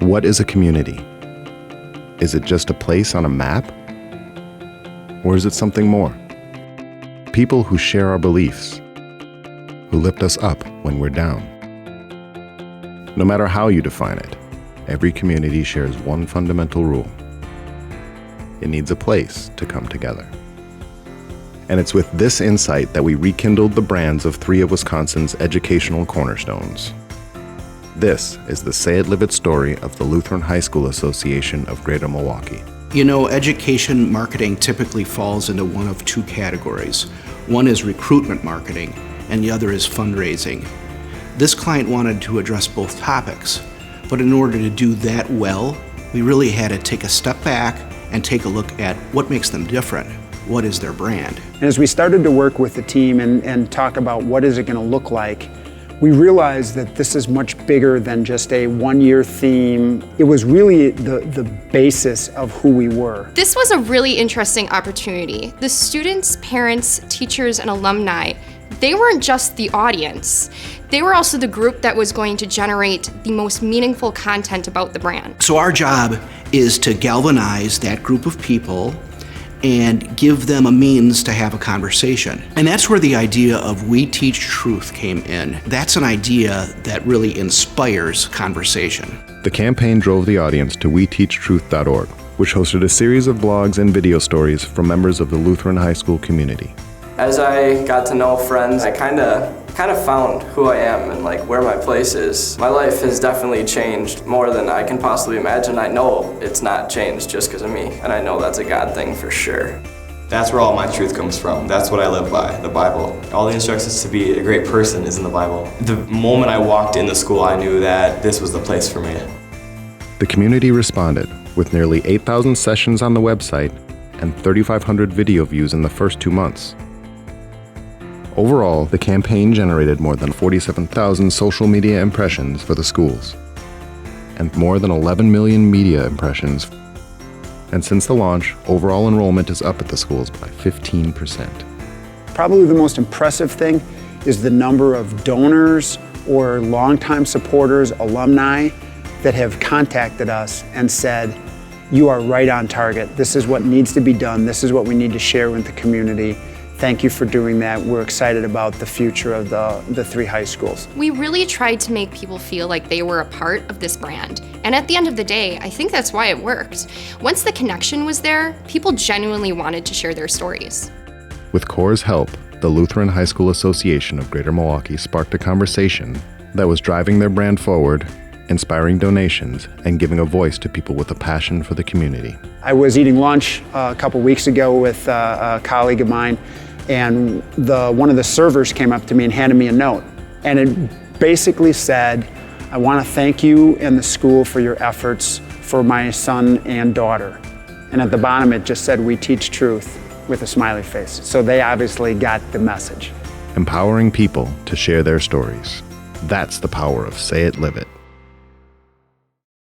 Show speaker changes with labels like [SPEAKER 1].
[SPEAKER 1] What is a community? Is it just a place on a map? Or is it something more? People who share our beliefs, who lift us up when we're down. No matter how you define it, every community shares one fundamental rule. It needs a place to come together. And it's with this insight that we rekindled the brands of three of Wisconsin's educational cornerstones. This is the Say It Live It story of the Lutheran High School Association of Greater Milwaukee.
[SPEAKER 2] You know, education marketing typically falls into one of two categories. One is recruitment marketing, and the other is fundraising. This client wanted to address both topics, but in order to do that well, we really had to take a step back and take a look at what makes them different. What is their brand?
[SPEAKER 3] And as we started to work with the team and talk about what is it going to look like, we realized that this is much bigger than just a one-year theme. It was really the basis of who we were.
[SPEAKER 4] This was a really interesting opportunity. The students, parents, teachers, and alumni, they weren't just the audience. They were also the group that was going to generate the most meaningful content about the brand.
[SPEAKER 2] So our job is to galvanize that group of people and give them a means to have a conversation. And that's where the idea of We Teach Truth came in. That's an idea that really inspires conversation.
[SPEAKER 1] The campaign drove the audience to weteachtruth.org, which hosted a series of blogs and video stories from members of the Lutheran high school community.
[SPEAKER 5] As I got to know friends, I kind of found who I am and where my place is. My life has definitely changed more than I can possibly imagine. I know it's not changed just because of me, and I know that's a God thing for sure.
[SPEAKER 6] That's where all my truth comes from. That's what I live by, the Bible. All the instructions to be a great person is in the Bible. The moment I walked into school, I knew that this was the place for me.
[SPEAKER 1] The community responded with nearly 8,000 sessions on the website and 3,500 video views in the first 2 months. Overall, the campaign generated more than 47,000 social media impressions for the schools and more than 11 million media impressions. And since the launch, overall enrollment is up at the schools by 15%.
[SPEAKER 3] Probably the most impressive thing is the number of donors or longtime supporters, alumni, that have contacted us and said, "You are right on target. This is what needs to be done. This is what we need to share with the community. Thank you for doing that. We're excited about the future of the three high schools."
[SPEAKER 4] We really tried to make people feel like they were a part of this brand. And at the end of the day, I think that's why it worked. Once the connection was there, people genuinely wanted to share their stories.
[SPEAKER 1] With CORE's help, the Lutheran High School Association of Greater Milwaukee sparked a conversation that was driving their brand forward, inspiring donations, and giving a voice to people with a passion for the community.
[SPEAKER 3] I was eating lunch a couple weeks ago with a colleague of mine, and one of the servers came up to me and handed me a note. And it basically said, "I want to thank you and the school for your efforts for my son and daughter." And at the bottom it just said, "We teach truth," with a smiley face. So they obviously got the message.
[SPEAKER 1] Empowering people to share their stories. That's the power of Say It Live It.